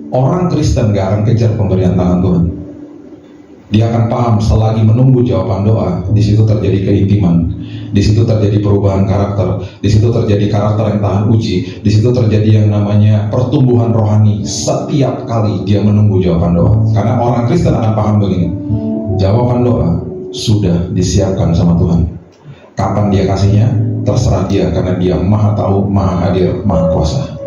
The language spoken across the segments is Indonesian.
Orang Kristen gak akan kejar pemberian tangan Tuhan. Dia akan paham selagi menunggu jawaban doa, di situ terjadi keintiman, di situ terjadi perubahan karakter, di situ terjadi karakter yang tahan uji, di situ terjadi yang namanya pertumbuhan rohani setiap kali dia menunggu jawaban doa. Karena orang Kristen akan paham begini, jawaban doa sudah disiapkan sama Tuhan. Kapan dia kasihnya, terserah dia, karena dia maha tahu, maha hadir, maha kuasa.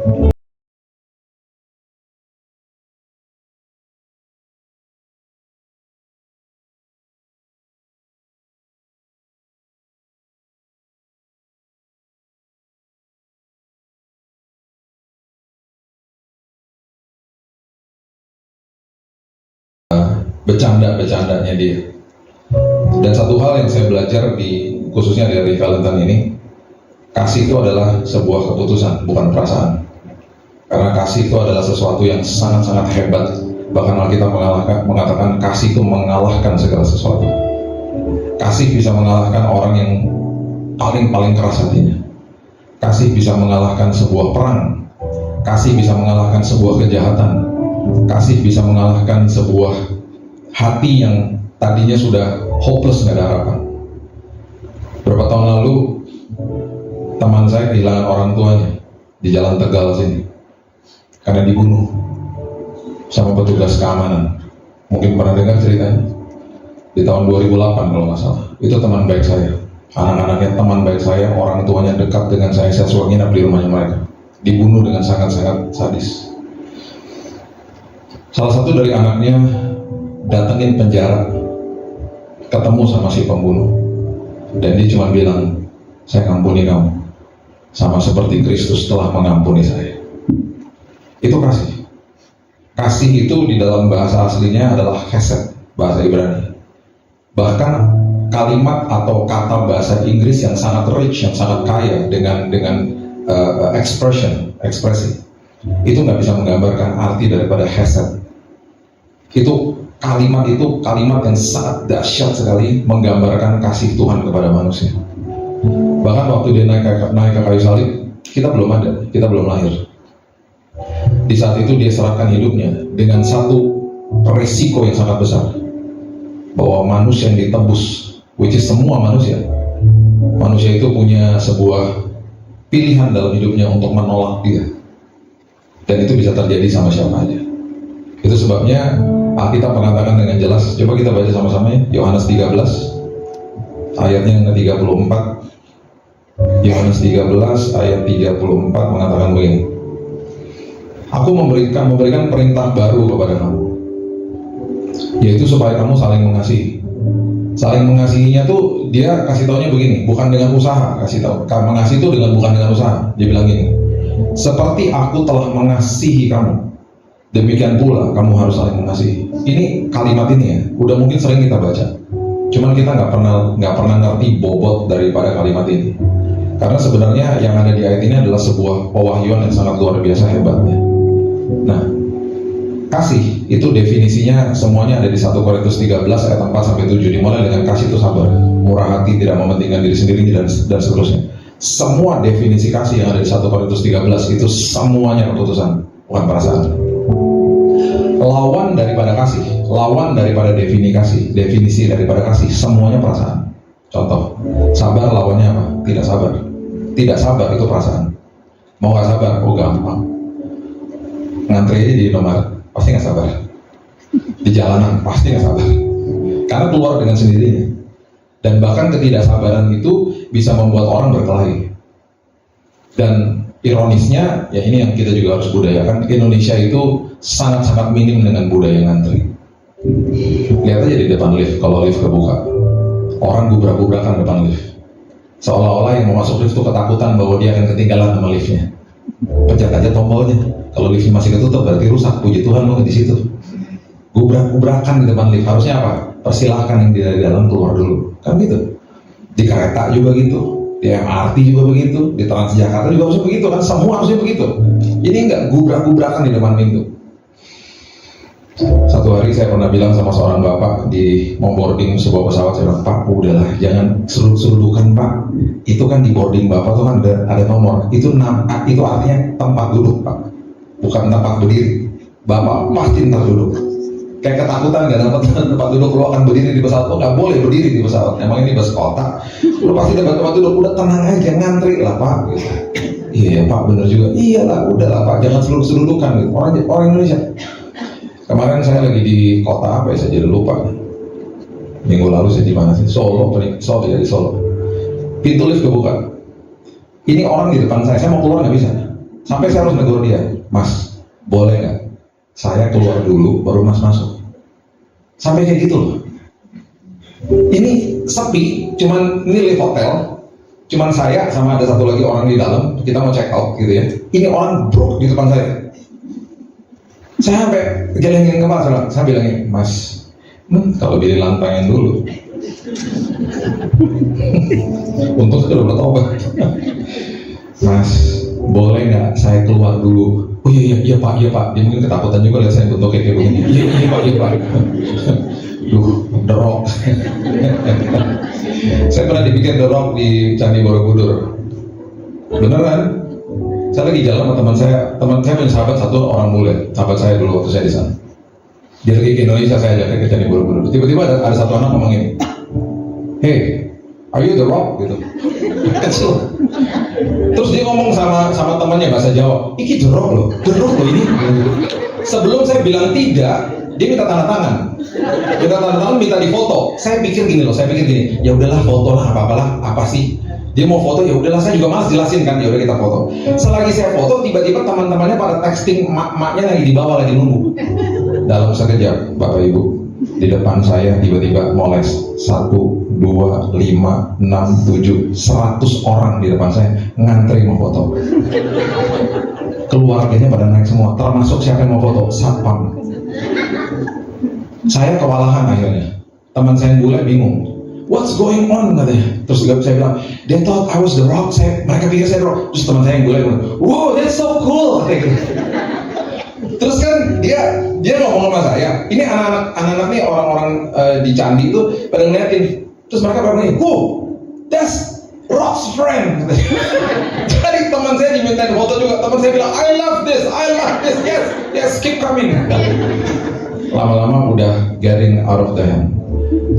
Bercanda-bercandanya dia. Dan satu hal yang saya belajar khususnya dari Valentine ini, kasih itu adalah sebuah keputusan, bukan perasaan. Karena kasih itu adalah sesuatu yang sangat-sangat hebat. Bahkan Alkitab mengatakan kasih itu mengalahkan segala sesuatu. Kasih bisa mengalahkan orang yang paling keras hatinya. Kasih bisa mengalahkan sebuah perang. Kasih bisa mengalahkan sebuah kejahatan. Kasih bisa mengalahkan sebuah hati yang tadinya sudah hopeless, nggak ada harapan. Beberapa tahun lalu teman saya kehilangan orang tuanya di Jalan Tegal sini karena dibunuh sama petugas keamanan. Mungkin pernah dengar ceritanya. Di tahun 2008 kalau nggak salah. Itu teman baik saya. Anak-anaknya teman baik saya, orang tuanya dekat dengan saya suka nginap di rumahnya mereka. Dibunuh dengan sangat-sangat sadis. Salah satu dari anaknya datengin penjara, ketemu sama si pembunuh, dan dia cuma bilang, saya ngampuni kamu, sama seperti Kristus telah mengampuni saya. Itu kasih. Kasih itu di dalam bahasa aslinya adalah chesed, bahasa Ibrani. Bahkan kalimat atau kata bahasa Inggris yang sangat rich, yang sangat kaya dengan ekspresi, itu nggak bisa menggambarkan arti daripada chesed. Kalimat itu kalimat yang sangat dahsyat sekali menggambarkan kasih Tuhan kepada manusia. Bahkan waktu dia naik ke kayu salib, kita belum ada, kita belum lahir. Di saat itu dia serahkan hidupnya dengan satu resiko yang sangat besar, bahwa manusia yang ditebus, which is semua manusia itu punya sebuah pilihan dalam hidupnya untuk menolak dia, dan itu bisa terjadi sama siapa aja. Itu sebabnya Alkitab mengatakan dengan jelas, coba kita baca sama-sama ya, Yohanes 13 ayatnya yang ke-34. Yohanes 13 ayat 34 mengatakan begini, aku memberikan perintah baru kepada kamu, yaitu supaya kamu saling mengasihi. Saling mengasihinya tuh dia kasih taunya begini, bukan dengan usaha. Kasih tahu, mengasihi itu bukan dengan usaha. Dia bilang gini, seperti aku telah mengasihi kamu, demikian pula kamu harus saling mengasihi. Ini kalimat ini ya, udah mungkin sering kita baca, cuman kita nggak pernah ngerti bobot daripada kalimat ini. Karena sebenarnya yang ada di ayat ini adalah sebuah pewahyuan yang sangat luar biasa hebatnya. Nah, kasih itu definisinya semuanya ada di 1 Korintus 13 ayat 4 sampai 7. Dimulai dengan kasih itu sabar, murah hati, tidak mementingkan diri sendiri, dan seterusnya. Semua definisi kasih yang ada di 1 Korintus 13 itu semuanya keputusan, bukan perasaan. Lawan daripada kasih, lawan daripada definisi daripada kasih, semuanya perasaan. Contoh, sabar lawannya apa? Tidak sabar. Tidak sabar itu perasaan. Mau nggak sabar? Oh gampang. Ngantri aja di Indomaret, pasti nggak sabar. Di jalanan pasti nggak sabar. Karena keluar dengan sendirinya. Dan bahkan ketidaksabaran itu bisa membuat orang berkelahi. Dan ironisnya, ya ini yang kita juga harus budayakan, Indonesia itu sangat-sangat minim dengan budaya ngantri. Lihat aja di depan lift, kalau lift kebuka, orang gubrak-gubrakan depan lift. Seolah-olah yang mau masuk lift itu ketakutan bahwa dia akan ketinggalan sama liftnya. Pencet aja tombolnya, kalau liftnya masih ketutup berarti rusak, puji Tuhan lo di situ. Gubrak-gubrakan di depan lift, harusnya apa? Persilahkan yang di dalam keluar dulu, kan gitu. Di kereta juga gitu, di MRT juga begitu, di Transjakarta juga harusnya begitu kan, semua harusnya begitu. Jadi enggak gubrak-gubrakan di depan pintu. Satu hari saya pernah bilang sama seorang bapak di mau boarding sebuah pesawat, saya bilang, Pak udahlah jangan seruduk-serudukan Pak, itu kan di boarding bapak tuh kan ada nomor, itu artinya tempat duduk Pak, bukan tempat berdiri. Bapak pasti ntar duduk. Kayak ketakutan gak dapat tempat duduk, lu akan berdiri di pesawat, lu gak boleh berdiri di pesawat. Emang ini bus kota, lu pasti dapat tempat duduk. Udah tenang aja, ngantri lah Pak. Gitu. Iya Pak, bener juga. Iyalah, udah lah Pak, jangan seluruh-seluruhkan gitu. Orang Indonesia. Kemarin saya lagi di kota apa ya, saya jadi lupa. Minggu lalu saya di mana sih? Solo, jadi Solo. Pintu lift kebuka. Ini orang di depan saya mau keluar nggak bisa. Sampai saya harus negur dia, Mas, boleh nggak? Saya keluar dulu, baru Mas masuk. Sampai kayak gitu loh. Ini sepi, cuman ini lift hotel, cuman saya sama ada satu lagi orang di dalam. Kita mau check out gitu ya. Ini orang bruk di depan saya. Saya sampai geleng-geleng kepala, saya bilangin, Mas, kalau pilih lantaian dulu. Untung saya udah bertobat. Mas, boleh nggak saya keluar dulu? Oh iya Pak. Dia mungkin ketakutan juga lihat saya bentuknya kayak begini. Iya Pak. Duh, The Rock. Saya pernah dibikin The Rock di Candi Borobudur. Beneran? Saya lagi jalan sama teman saya punya sahabat satu orang bule, sahabat saya dulu waktu saya di sana. Dia lagi ke Indonesia, saya ajak ke Candi Borobudur. Tiba-tiba ada satu anak ngomong gini, hey, are you The Rock? Gitu. Terus dia ngomong sama temannya bahasa Jawa, iki The Rock loh ini. Sebelum saya bilang tidak, dia minta tanda tangan. Minta difoto. Saya pikir gini, ya udahlah foto lah, apa sih? Dia mau foto, ya udahlah, saya juga malas jelasin kan, ya udah kita foto. Selagi saya foto, tiba-tiba teman-temannya pada texting, maknya lagi di bawah lagi nunggu. Dalam sekejap, Bapak Ibu, di depan saya tiba-tiba moles 1, 2, 5, 6, 7, 100 orang di depan saya ngantri mau foto. Keluarganya pada naik semua, termasuk siapa yang mau foto? Satpam. Saya kewalahan akhirnya. Teman saya yang bule bingung. What's going on katanya. Terus saya bilang, they thought I was The Rock. Mereka pikir saya The Rock. Terus teman saya yang bule bilang, wow, that's so cool. Terus kan dia ngomong sama saya. Ini anak-anak nih orang-orang di Candi itu pada ngeliatin. Terus mereka pada ngeliatin, wow, that's Rock's friend. Jadi teman saya dimintain foto juga. Teman saya bilang, I love this, yes, keep coming. Lama-lama udah getting out of the hand.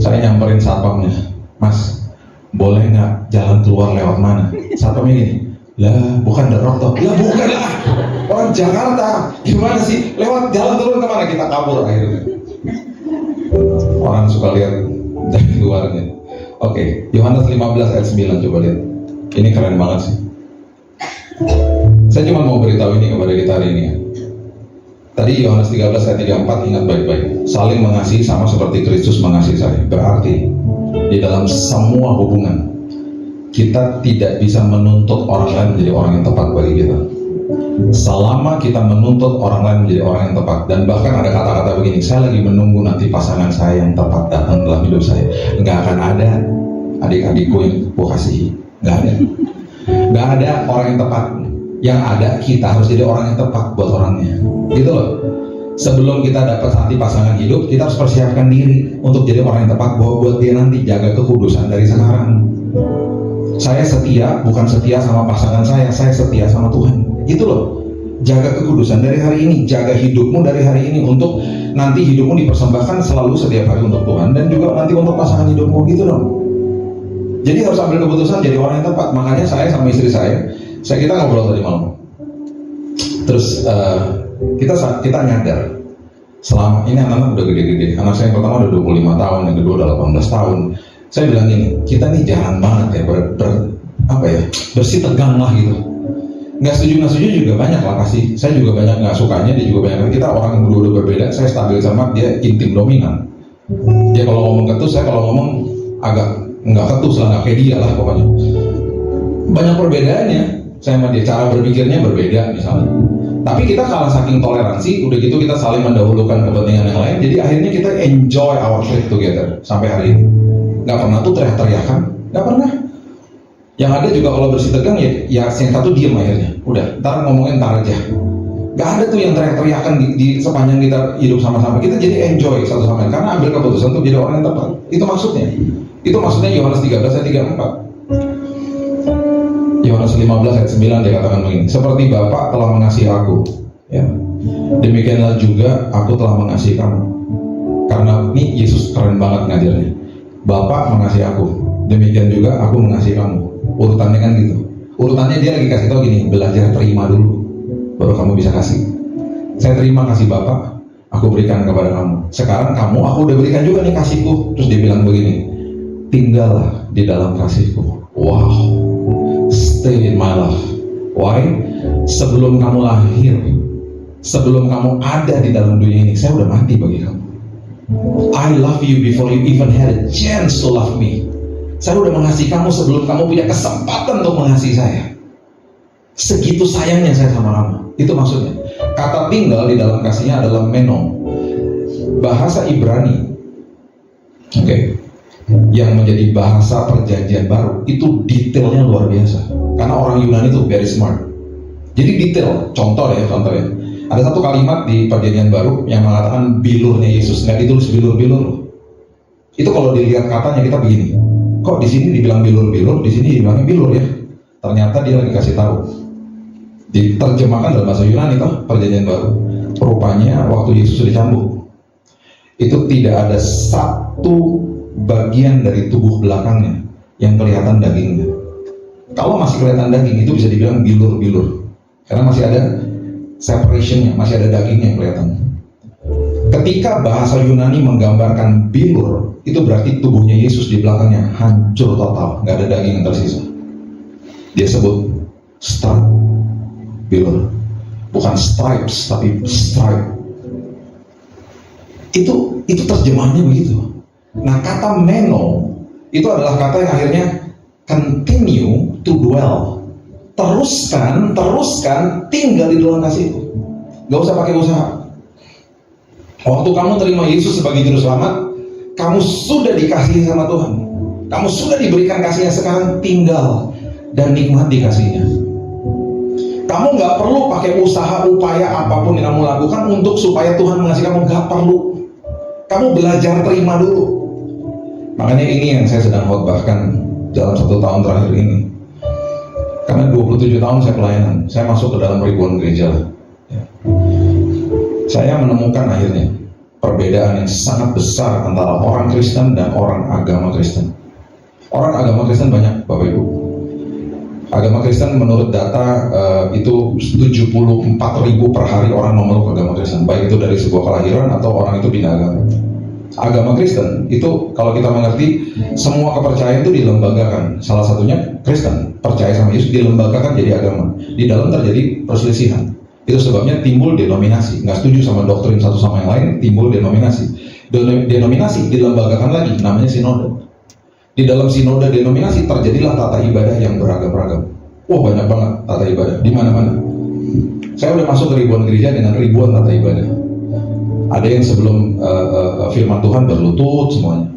Saya nyamperin satpamnya, Mas, boleh nggak jalan keluar lewat mana? Satpamnya gini, lah bukan The Rock toh? Lah bukan lah, orang Jakarta, gimana sih? Lewat jalan turun kemana? Kita kabur akhirnya. Orang suka lihat dari luarnya. Oke, Yohanes 15 ayat 9 coba lihat. Ini keren banget sih. Saya cuma mau beritahu ini kepada kita hari ini ya. Tadi Yohanes 13 ayat 34, ingat baik-baik. Saling mengasihi sama seperti Kristus mengasihi saya. Berarti di dalam semua hubungan kita tidak bisa menuntut orang lain menjadi orang yang tepat bagi kita. Selama kita menuntut orang lain menjadi orang yang tepat, dan bahkan ada kata-kata begini, saya lagi menunggu nanti pasangan saya yang tepat datang dalam hidup saya. Nggak akan ada adik-adikku yang ku kasihi. Nggak ada. Nggak ada orang yang tepat. Yang ada kita harus jadi orang yang tepat buat orangnya. Gitu loh. Sebelum kita dapat nanti pasangan hidup, kita harus persiapkan diri untuk jadi orang yang tepat buat dia nanti. Jaga kekudusan dari sekarang. Saya setia, bukan setia sama pasangan saya setia sama Tuhan. Gitu loh. Jaga kekudusan dari hari ini, jaga hidupmu dari hari ini untuk nanti hidupmu dipersembahkan selalu setiap hari untuk Tuhan dan juga nanti untuk pasangan hidupmu. Gitu dong. Jadi harus ambil keputusan jadi orang yang tepat. Makanya saya sama istri kita ngobrol tadi malam. Terus kita nyadar selama ini anak-anak udah gede-gede. Anak saya yang pertama udah 25 tahun, yang kedua udah 18 tahun. Saya bilang gini, kita nih jarang banget ya bersih tegang lah gitu. Nggak setuju juga banyak lah pasti. Saya juga banyak nggak sukanya, dia juga banyak. Kita orang yang berdua berbeda. Saya stabil sama dia, intim dominan. Dia kalau ngomong ketus, saya kalau ngomong agak nggak ketus lah, nggak kayak dia lah pokoknya. Banyak perbedaannya. Saya sama dia, cara berpikirnya berbeda misalnya. Tapi kita kalah saking toleransi, udah gitu kita saling mendahulukan kepentingan yang lain. Jadi akhirnya kita enjoy our trip together sampai hari ini. Gak pernah tuh teriak-teriakan, gak pernah. Yang ada juga kalau bersih tegang ya yang satu diem akhirnya. Udah, ntar ngomongin ntar aja. Gak ada tuh yang teriak-teriakan di sepanjang kita hidup sama-sama. Kita jadi enjoy satu sama lain karena ambil keputusan untuk jadi orang yang tepat. Itu maksudnya. Itu maksudnya Yohanes 13 ayat 34. Yohanes 15 ayat 9 dia katakan begini, seperti Bapa telah mengasihi aku, ya. Demikianlah juga aku telah mengasihi kamu. Karena ini Yesus keren banget ngajarnya. Bapa mengasihi aku, demikian juga aku mengasihi kamu. Urutannya kan gitu. Urutannya dia lagi kasih tau gini, belajar terima dulu, baru kamu bisa kasih. Saya terima kasih Bapa, aku berikan kepada kamu. Sekarang kamu, aku udah berikan juga nih kasihku. Terus dia bilang begini, tinggallah di dalam kasihku. Wow, stay in my love. Why? Sebelum kamu lahir, sebelum kamu ada di dalam dunia ini, saya udah mati bagi kamu. I love you before you even had a chance to love me. Saya udah mengasihi kamu sebelum kamu punya kesempatan untuk mengasihi saya. Segitu sayangnya saya sama kamu. Itu maksudnya. Kata tinggal di dalam kasihnya adalah meno. Bahasa Ibrani, yang menjadi bahasa perjanjian baru, itu detailnya luar biasa. Karena orang Yunani itu very smart. Jadi detail. Contoh ya. Ada satu kalimat di perjanjian baru yang mengatakan bilurnya Yesus. Nggak ditulis bilur-bilur. Itu kalau dilihat katanya kita begini. Kok di sini dibilang bilur-bilur, di sini dibilangnya bilur ya? Ternyata dia lagi kasih tahu. Diterjemahkan dalam bahasa Yunani toh, perjanjian baru. Rupanya waktu Yesus dicambuk, itu tidak ada satu bagian dari tubuh belakangnya yang kelihatan dagingnya. Kalau masih kelihatan daging, itu bisa dibilang bilur-bilur. Karena masih ada separationnya, masih ada dagingnya yang kelihatan. Ketika bahasa Yunani menggambarkan bilur, itu berarti tubuhnya Yesus di belakangnya hancur total, nggak ada daging yang tersisa. Dia sebut stripe, bilur, bukan stripes tapi stripe. Itu terjemahannya begitu. Nah, kata meno itu adalah kata yang akhirnya continue to dwell. Teruskan, tinggal di dalam kasihku. Gak usah pakai usaha. Waktu kamu terima Yesus sebagai juru selamat, kamu sudah dikasihi sama Tuhan. Kamu sudah diberikan kasihnya, sekarang tinggal dan nikmati kasihnya. Kamu gak perlu pakai usaha, upaya apapun yang kamu lakukan untuk supaya Tuhan mengasihi kamu. Gak perlu. Kamu belajar terima dulu. Makanya ini yang saya sedang khotbahkan dalam 1 tahun terakhir ini. Karena 27 tahun saya pelayanan, saya masuk ke dalam ribuan gereja. Saya menemukan akhirnya perbedaan yang sangat besar antara orang Kristen dan orang agama Kristen. Orang agama Kristen banyak, Bapak Ibu. Agama Kristen menurut data itu 74.000 per hari orang memeluk agama Kristen, baik itu dari sebuah kelahiran atau orang itu pindah agama. Agama Kristen itu kalau kita mengerti, semua kepercayaan itu dilembagakan. Salah satunya Kristen, percaya sama Yesus, dilembagakan jadi agama. Di dalam terjadi perselisihan. Itu sebabnya timbul denominasi. Nggak setuju sama doktrin satu sama yang lain, timbul denominasi. Denominasi dilembagakan lagi, namanya sinode. Di dalam sinode denominasi terjadilah tata ibadah yang beragam-ragam. Wah, banyak banget tata ibadah di mana-mana. Saya udah masuk ke ribuan gereja dengan ribuan tata ibadah. Ada yang sebelum firman Tuhan berlutut semuanya.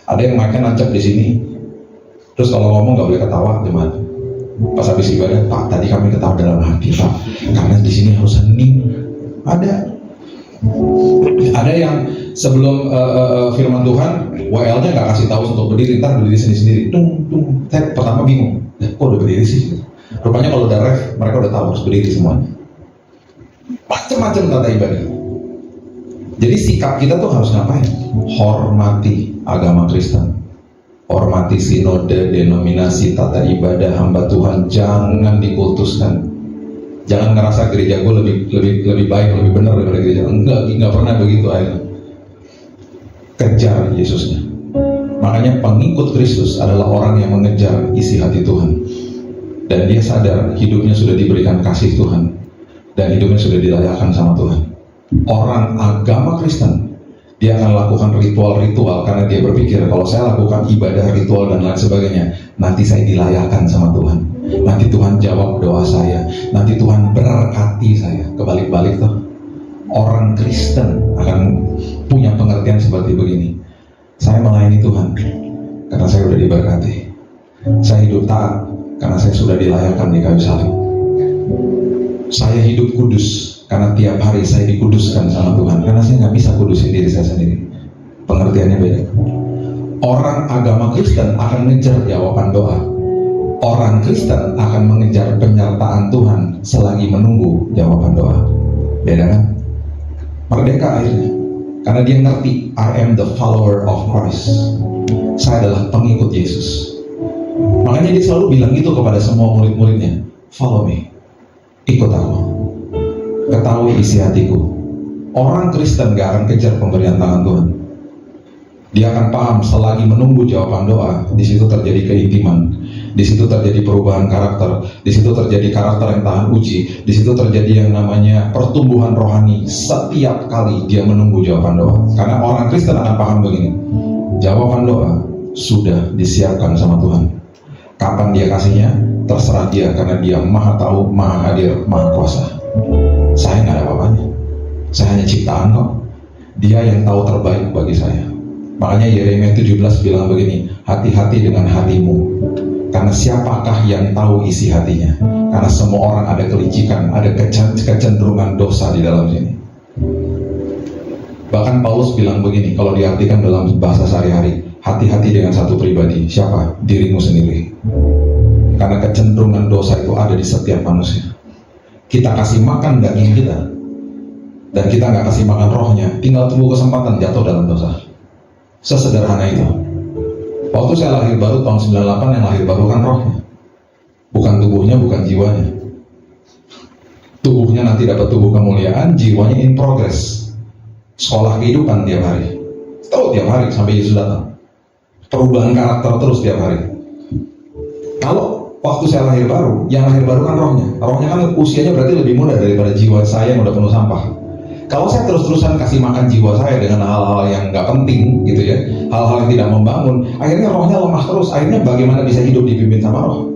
Ada yang makan nancap di sini. Terus kalau ngomong nggak boleh ketawa, gimana? Pas habis ibadah, Pak, tadi kami ketawa dalam hati, Pak, karena di sini harus hening. Ada yang sebelum firman Tuhan, WL-nya nggak kasih tahu untuk berdiri, ntar berdiri sendiri-sendiri. Saya pertama bingung, kok udah berdiri sih? Rupanya kalau udah ref, mereka udah tahu harus berdiri semuanya. Macam-macam tata ibadah. Jadi sikap kita tuh harus ngapain? Hormati agama Kristen, hormati sinode, denominasi, tata ibadah hamba Tuhan. Jangan dikultuskan. Jangan ngerasa gereja gue lebih baik, lebih benar daripada gereja. Enggak pernah begitu akhirnya. Kejar Yesusnya. Makanya pengikut Kristus adalah orang yang mengejar isi hati Tuhan. Dan dia sadar hidupnya sudah diberikan kasih Tuhan. Dan hidupnya sudah dilayakkan sama Tuhan. Orang agama Kristen, dia akan lakukan ritual-ritual karena dia berpikir kalau saya lakukan ibadah, ritual dan lain sebagainya, nanti saya dilayakkan sama Tuhan, nanti Tuhan jawab doa saya, nanti Tuhan berkati saya. Kebalik-balik tuh, orang Kristen akan punya pengertian seperti begini: saya melayani Tuhan karena saya sudah diberkati, saya hidup taat karena saya sudah dilayakkan di kayu salib, saya hidup kudus karena tiap hari saya dikuduskan sama Tuhan, karena saya nggak bisa kudusin diri saya sendiri. Pengertiannya beda. Orang agama Kristen akan mengejar jawaban doa. Orang Kristen akan mengejar penyertaan Tuhan selagi menunggu jawaban doa. Beda kan? Merdeka akhirnya. Karena dia ngerti, I am the follower of Christ. Saya adalah pengikut Yesus. Makanya dia selalu bilang gitu kepada semua murid-muridnya, follow me, ikut aku, ketahui isi hatiku. Orang Kristen gak akan kejar pemberian tangan Tuhan. Dia akan paham selagi menunggu jawaban doa, di situ terjadi keintiman, di situ terjadi perubahan karakter, di situ terjadi karakter yang tahan uji, di situ terjadi yang namanya pertumbuhan rohani setiap kali dia menunggu jawaban doa. Karena orang Kristen akan paham begini, jawaban doa sudah disiapkan sama Tuhan. Kapan dia kasihnya, terserah dia, karena dia maha tahu, maha hadir, maha kuasa. Saya nggak ada apa-apanya, saya hanya ciptaan kok. Dia yang tahu terbaik bagi saya. Makanya Yeremia 17 bilang begini, hati-hati dengan hatimu, karena siapakah yang tahu isi hatinya? Karena semua orang ada kelicikan, ada kecenderungan dosa di dalam sini. Bahkan Paulus bilang begini, kalau diartikan dalam bahasa sehari-hari, hati-hati dengan satu pribadi. Siapa? Dirimu sendiri. Karena kecenderungan dosa itu ada di setiap manusia. Kita kasih makan daging kita, dan kita nggak kasih makan rohnya, tinggal tunggu kesempatan jatuh dalam dosa. Sesederhana itu. Waktu saya lahir baru tahun 98, yang lahir baru kan rohnya, bukan tubuhnya, bukan jiwanya. Tubuhnya nanti dapat tubuh kemuliaan, jiwanya in progress. Sekolah kehidupan tiap hari, tahu tiap hari sampai Yesus datang. Perubahan karakter terus tiap hari. Kalau waktu saya lahir baru, yang lahir baru kan rohnya. Rohnya kan usianya berarti lebih muda daripada jiwa saya yang udah penuh sampah. Kalau saya terus-terusan kasih makan jiwa saya dengan hal-hal yang nggak penting gitu ya, hal-hal yang tidak membangun, akhirnya rohnya lemah terus. Akhirnya bagaimana bisa hidup dipimpin sama roh?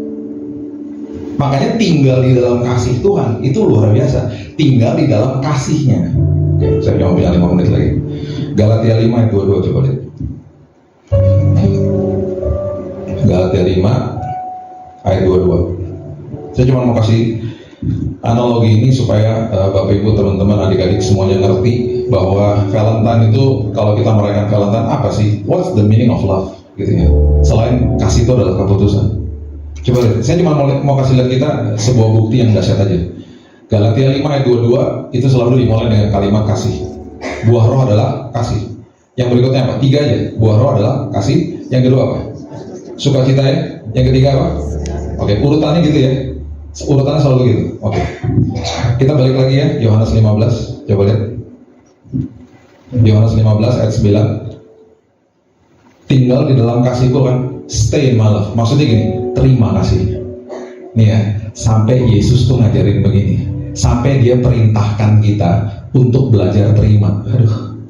Makanya tinggal di dalam kasih Tuhan itu luar biasa. Tinggal di dalam kasihnya. Oke, saya cuma punya 5 menit lagi. Galatia 5 ayat 22, coba lihat. Galatia 5 ayat 22. Saya cuma mau kasih analogi ini supaya Bapak Ibu, teman-teman, adik-adik semuanya ngerti bahwa Valentine itu, kalau kita merayakan Valentine, apa sih? What's the meaning of love? Gitu ya. Selain kasih itu adalah keputusan. Coba lihat, saya cuma mau kasih lihat kita sebuah bukti yang dahsyat aja. Galatia 5 ayat 22 itu selalu dimulai dengan kalimat kasih. Buah roh adalah kasih. Yang berikutnya apa? 3 aja. Buah roh adalah kasih. Yang kedua apa? Sukacita ya. Yang ketiga apa? Oke, urutannya gitu ya. Urutannya selalu gitu. Oke. Kita balik lagi ya, Yohanes 15. Coba lihat. Yohanes 15 ayat 9. Tinggal di dalam kasihku kan, stay in my love. Maksudnya gini, terima kasih. Nih ya, sampai Yesus tuh ngajarin begini. Sampai dia perintahkan kita untuk belajar terima. Aduh.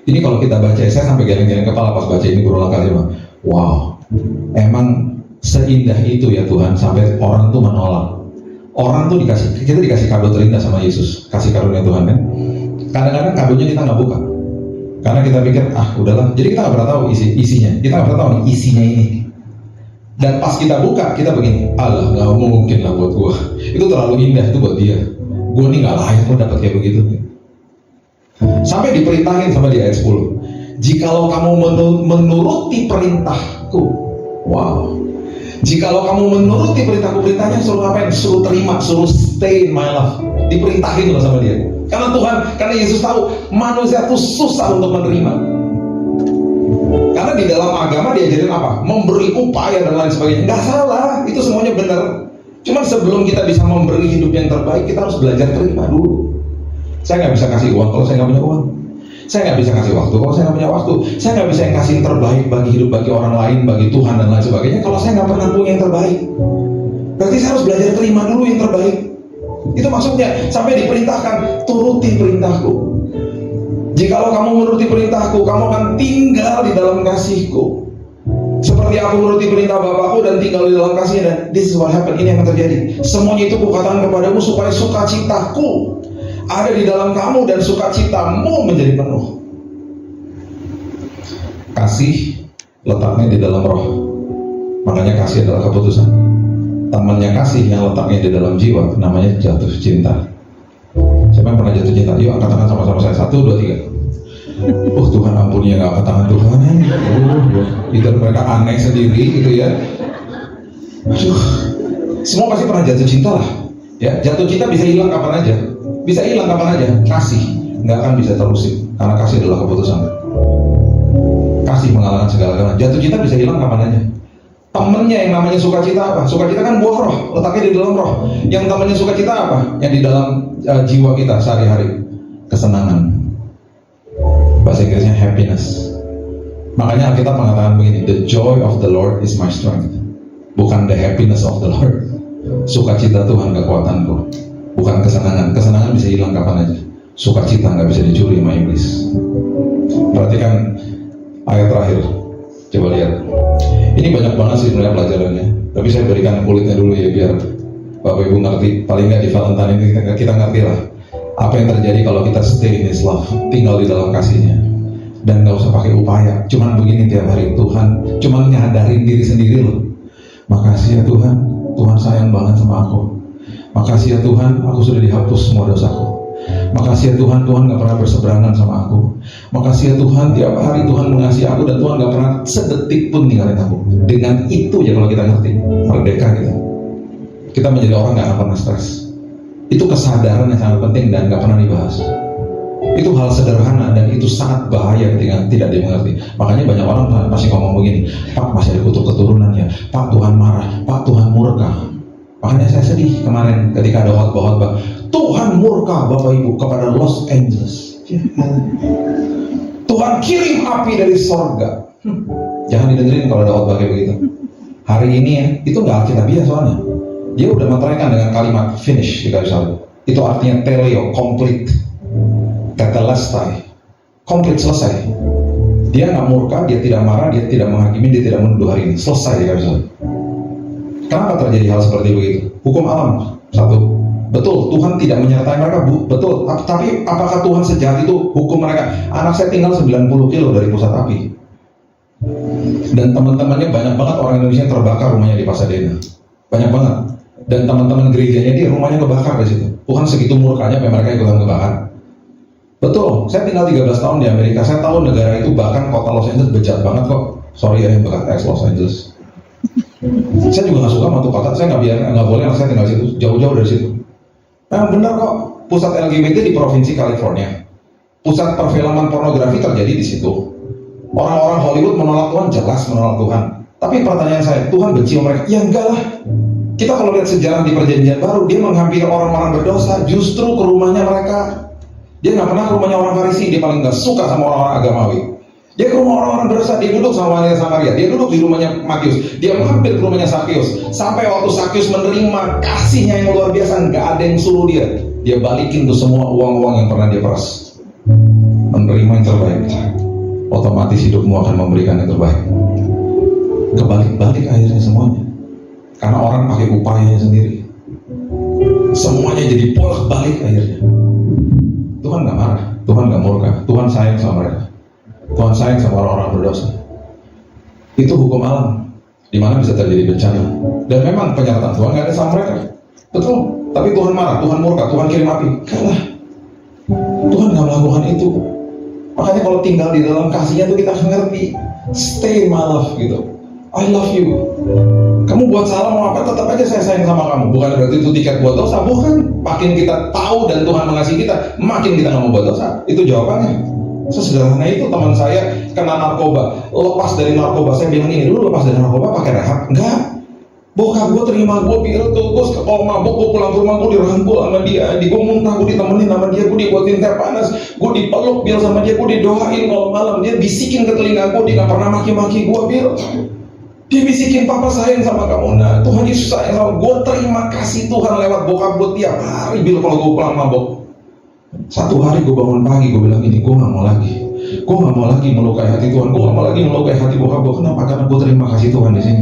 Ini kalau kita baca, saya sampai geleng-geleng kepala pas baca ini berulang kali, Bang. Wow. Emang seindah itu ya Tuhan, sampai orang tuh menolak. Orang tuh kita dikasih kado terindah sama Yesus, kasih karunia Tuhan kan. Kadang-kadang kadonya kita nggak buka, karena kita pikir udahlah. Jadi kita nggak pernah tahu isinya. Kita nggak pernah tahu nih isinya ini. Dan pas kita buka, kita begini, alah nggak mungkin lah buat gua. Itu terlalu indah itu buat dia. Gua nih nggak layak lo dapat kayak begitu. Sampai diperintahin sama dia ayat 10. Jikalau kamu menuruti perintahku, wow. Jikalau kamu menuruti perintahnya suruh ngapain? Suruh terima, suruh stay in my love. Diperintahin loh sama dia. Karena Yesus tahu manusia itu susah untuk menerima. Karena di dalam agama diajarin apa? Memberi upaya dan lain sebagainya. Nggak salah, itu semuanya benar. Cuman sebelum kita bisa memberi hidup yang terbaik, kita harus belajar terima dulu. Saya nggak bisa kasih uang kalau saya nggak punya uang. Saya nggak bisa kasih waktu kalau saya nggak punya waktu. Saya nggak bisa yang kasih yang terbaik bagi hidup, bagi orang lain, bagi Tuhan dan lain sebagainya kalau saya nggak pernah punya yang terbaik. Berarti saya harus belajar terima dulu yang terbaik. Itu maksudnya, sampai diperintahkan turuti perintahku. Jikalau kamu menuruti perintahku, kamu akan tinggal di dalam kasihku. Seperti aku menuruti perintah Bapakku dan tinggal di dalam kasihnya. Dan this is what happened. Ini yang akan terjadi. Semuanya itu kukatakan kepadamu supaya sukacitaku ada di dalam kamu dan sukacitamu menjadi penuh. Kasih letaknya di dalam roh. Makanya kasih adalah keputusan. Temannya kasih yang letaknya di dalam jiwa namanya jatuh cinta. Siapa yang pernah jatuh cinta? Yuk angkat tangan sama-sama saya. 1, 2, 3. Oh Tuhan ampuni yang angkat tangan Tuhan. Itu mereka aneh sendiri gitu ya. Aduh. Semua pasti pernah jatuh cinta lah. Ya, jatuh cinta bisa hilang kapan aja. Bisa hilang kapan aja. Kasih nggak akan bisa terusin, karena kasih adalah keputusan. Kasih mengalahkan segala-galanya. Jatuh cinta bisa hilang kapan aja. Temennya yang namanya sukacita apa? Sukacita kan buah roh, letaknya di dalam roh. Yang namanya sukacita apa? Yang di dalam jiwa kita sehari-hari. Kesenangan. Bahasa Inggrisnya happiness. Makanya Alkitab mengatakan begini, the joy of the Lord is my strength. Bukan the happiness of the Lord. Sukacita Tuhan kekuatanku. Bukan kesenangan. Kesenangan bisa hilang kapan aja. Sukacita nggak bisa dicuri sama iblis. Perhatikan ayat terakhir. Coba lihat. Ini banyak banget sih sebenarnya pelajarannya. Tapi saya berikan kulitnya dulu ya, biar Bapak Ibu ngerti. Paling nggak di Valentine ini kita ngerti lah apa yang terjadi kalau kita stay in His love, tinggal di dalam kasihnya, dan nggak usah pakai upaya. Cuman begini tiap hari, Tuhan cuman nyadarin diri sendiri loh. Makasih ya Tuhan, Tuhan sayang banget sama aku. Makasih ya Tuhan, aku sudah dihapus semua dosaku. Makasih ya Tuhan, Tuhan gak pernah berseberangan sama aku. Makasih ya Tuhan, tiap hari Tuhan mengasihi aku, dan Tuhan gak pernah sedetik pun ninggalin aku. Dengan itu ya, kalau kita ngerti, merdeka kita menjadi orang gak akan pernah stres. Itu kesadaran yang sangat penting dan gak pernah dibahas. Itu hal sederhana dan itu sangat bahaya ketika tidak dimengerti. Makanya banyak orang masih ngomong begini, Pak masih ada kutuk keturunan ya, Pak Tuhan marah, Pak Tuhan murka. Makanya saya sedih kemarin ketika ada khotbah Tuhan murka Bapak Ibu kepada Los Angeles. Tuhan kirim api dari sorga. Jangan didengerin kalau ada khotbah kayak begitu. Hari ini ya, itu nggak alkitabiah soalnya. Dia udah meteraikan dengan kalimat finish di kayu salib. Itu artinya teleo, complete. Tetelestai, komplit, selesai. Dia nggak murka, dia tidak marah, dia tidak menghakimi, dia tidak menuduh hari ini. Selesai di kayu salib. Kenapa terjadi hal seperti begitu? Hukum alam, satu. Betul, Tuhan tidak menyertai mereka, betul. Tapi apakah Tuhan sejahat itu hukum mereka? Anak saya tinggal 90 kilo dari pusat api. Dan teman-temannya banyak banget orang Indonesia yang terbakar rumahnya di Pasadena. Banyak banget. Dan teman-teman gerejanya dia rumahnya kebakar di situ. Tuhan segitu murkanya sampai mereka ikutan kebakar. Betul, saya tinggal 13 tahun di Amerika. Saya tahu negara itu, bahkan kota Los Angeles bejat banget kok. Sorry ya yang bekas Los Angeles. Saya juga nggak suka sama tuh kota. Saya nggak boleh anak saya tinggal di situ, jauh-jauh dari situ. Nah benar kok, pusat LGBT di provinsi California. Pusat perfilman pornografi terjadi di situ. Orang-orang Hollywood menolak Tuhan, jelas menolak Tuhan. Tapi pertanyaan saya, Tuhan benci mereka? Ya enggak lah. Kita kalau lihat sejarah di Perjanjian Baru, dia menghampiri orang-orang berdosa justru ke rumahnya mereka. Dia nggak pernah ke rumahnya orang Farisi, dia paling nggak suka sama orang-orang agamawi. Dia ke rumah orang-orang berdosa, dia duduk sama wanita Samaria, dia duduk di rumahnya Matius, dia mampir ke rumahnya Sakius. Sampai waktu Sakius menerima kasihnya yang luar biasa, nggak ada yang suruh dia balikin tuh semua uang-uang yang pernah dia peras. Menerima yang terbaik, otomatis hidupmu akan memberikan yang terbaik. Kebalik-balik akhirnya semuanya, karena orang pakai upayanya sendiri. Semuanya jadi bolak-balik akhirnya. Tuhan nggak marah, Tuhan nggak murka, Tuhan sayang sama mereka. Tuhan sayang sama orang-orang berdosa. Itu hukum alam, di mana bisa terjadi bencana. Dan memang penyertaan Tuhan nggak ada sama mereka. Betul, tapi Tuhan marah, Tuhan murka, Tuhan kirim api. Kalah. Tuhan nggak melakukan itu. Makanya kalau tinggal di dalam kasihnya tuh kita ngerti, stay my love gitu. I love you. Kamu buat salah mau apa, tetap aja saya sayang sama kamu. Bukan berarti itu tiket buat dosa, bukan. Makin kita tahu dan Tuhan mengasihi kita, makin kita nggak mau buat dosa. Itu jawabannya. Sesederhana itu. Teman saya kena narkoba, lepas dari narkoba. Saya bilang ini, lu lepas dari narkoba pakai rehab? Enggak. Bokap gue terima gue pil tuh, gue kalau mabuk gue pulang ke rumah gue dirangkul sama dia, gue muntah gue ditemenin sama dia, gue dibuatin teh panas, gue dipeluk bil sama dia, gue didoain kalau malam, dia bisikin ke telinga gue, dia nggak pernah maki-maki gue bil. Dia bisikin, papa sayang sama kamu. Nah, Tuhan Yesus sayang sama gue. Terima kasih Tuhan lewat bokap gue tiap hari bil kalau gue pulang mabok. Satu hari gue bangun pagi, gue bilang ini, gue nggak mau lagi. Gue nggak mau lagi melukai hati Tuhan. Gue nggak mau lagi melukai hati bokap gue. Kenapa? Karena gue terima kasih Tuhan di sini.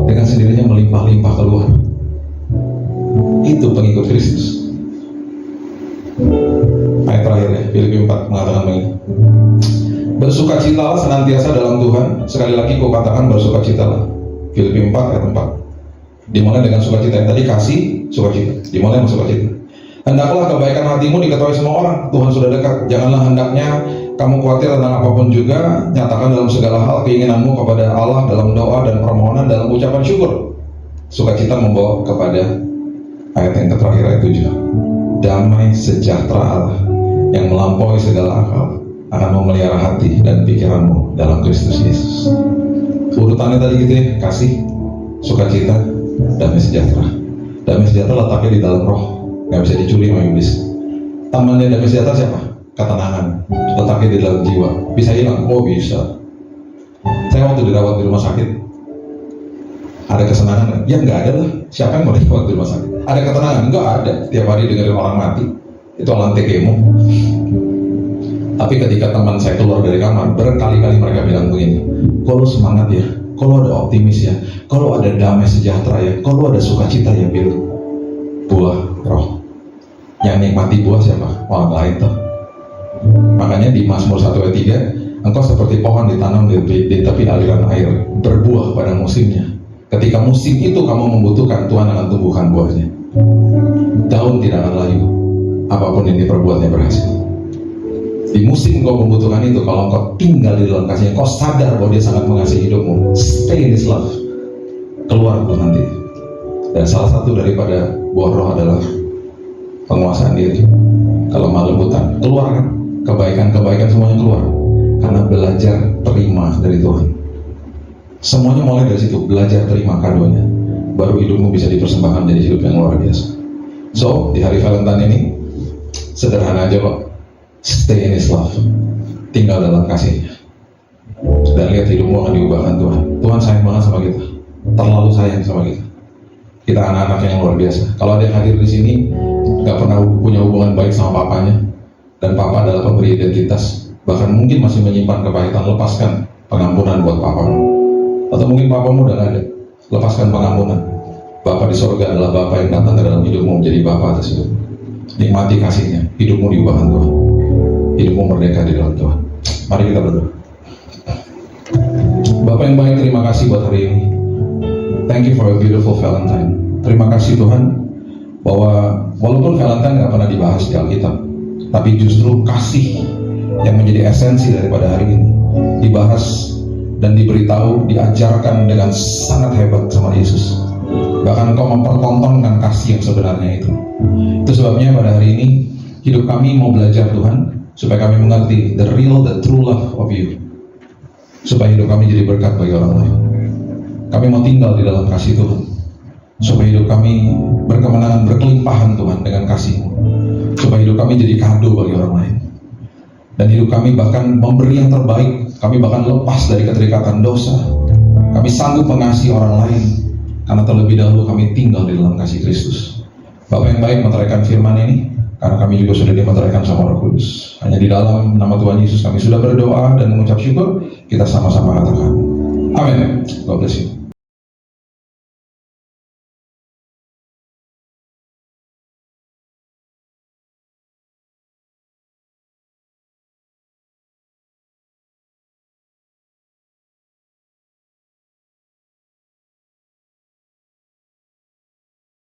Dengan sendirinya melimpah-limpah keluar. Itu pengikut Kristus. Ayat terakhir ya, Filipi 4 mengatakan begini. Bersukacitalah senantiasa dalam Tuhan. Sekali lagi kau katakan bersukacitalah. Filipi 4 ayat 4. Dimulai dengan sukacita yang tadi, kasih sukacita. Dimulai dengan sukacita. Hendaklah kebaikan hatimu diketahui semua orang. Tuhan sudah dekat. Janganlah hendaknya kamu khawatir tentang apapun juga. Nyatakan dalam segala hal keinginanmu kepada Allah dalam doa dan permohonan dalam ucapan syukur. Sukacita membawa kepada ayat yang terakhir, ayat 7. damai sejahtera Allah yang melampaui segala akal akan memelihara hati dan pikiranmu dalam Kristus Yesus. Urutannya tadi gitu ya, kasih, sukacita, damai sejahtera. Damai sejahtera letaknya di dalam roh, nggak bisa dicuri sama iblis. Tamannya damai sejahtera siapa? Ketenangan, letaknya di dalam jiwa. Bisa hilang? Oh bisa. Saya waktu dirawat di rumah sakit, ada kesenangan nggak? Ya nggak ada lah. Siapa yang mau dirawat di rumah sakit? Ada ketenangan? Nggak ada. Tiap hari dengerin orang mati, itu lantai kemo. Tapi ketika teman saya keluar dari kamar, berkali-kali mereka bilang begini, kalau semangat ya, kalau ada optimis ya, kalau ada damai sejahtera ya, kalau ada sukacita ya, Bill. Buah roh. Yang nikmati buah siapa? Orang lain tuh. Makanya di Mazmur 1 ayat 3, engkau seperti pohon ditanam di tepi aliran air, berbuah pada musimnya. Ketika musim itu kamu membutuhkan, Tuhan akan tumbuhkan buahnya. Daun tidak akan layu, apapun yang diperbuatnya berhasil. Di musim kau membutuhkan itu, kalau kau tinggal di dalam kasihnya, kau sadar bahwa dia sangat mengasihi hidupmu, stay in his love, keluar tuh nanti. Dan salah satu daripada buah roh adalah penguasaan diri. Kalau lembutan, keluar kan, kebaikan semuanya keluar, karena belajar terima dari Tuhan. Semuanya mulai dari situ, belajar terima kadonya, baru hidupmu bisa dipersembahkan jadi hidup yang luar biasa. So, di hari Valentine ini, sederhana aja kok. Stay in his love, tinggal dalam kasihnya, dan lihat hidupmu akan diubahkan Tuhan. Tuhan sayang banget sama kita, terlalu sayang sama kita. Kita anak-anak yang luar biasa. Kalau ada yang hadir di sini nggak pernah punya hubungan baik sama papanya, dan papa adalah pemberi identitas, bahkan mungkin masih menyimpan kepahitan, lepaskan pengampunan buat papamu. Atau mungkin papamu udah nggak ada, lepaskan pengampunan. Bapa di sorga adalah Bapa yang datang ke dalam hidupmu menjadi Bapa atas hidupmu. Nikmati kasihnya, hidupmu diubahkan Tuhan, hidupmu merdeka di dalam Tuhan. Mari kita berdoa. Bapak yang baik, terima kasih buat hari ini. Thank you for a beautiful Valentine. Terima kasih Tuhan, bahwa walaupun Valentine nggak pernah dibahas di Alkitab, tapi justru kasih yang menjadi esensi daripada hari ini dibahas dan diberitahu, diajarkan dengan sangat hebat sama Yesus. Bahkan Engkau mempertontonkan kasih yang sebenarnya itu. Itu sebabnya pada hari ini hidup kami mau belajar Tuhan, supaya kami mengerti the real, the true love of you, supaya hidup kami jadi berkat bagi orang lain. Kami mau tinggal di dalam kasih Tuhan, supaya hidup kami berkemenangan, berkelimpahan Tuhan dengan kasih-Mu, supaya hidup kami jadi kado bagi orang lain. Dan hidup kami bahkan memberi yang terbaik. Kami bahkan lepas dari keterikatan dosa. Kami sanggup mengasihi orang lain, karena terlebih dahulu kami tinggal di dalam kasih Kristus. Bapak yang baik, meteraikan firman ini, karena kami juga sudah dimeteraikan sama Roh Kudus. Hanya di dalam nama Tuhan Yesus kami sudah berdoa dan mengucap syukur. Kita sama-sama katakan amin. God bless you.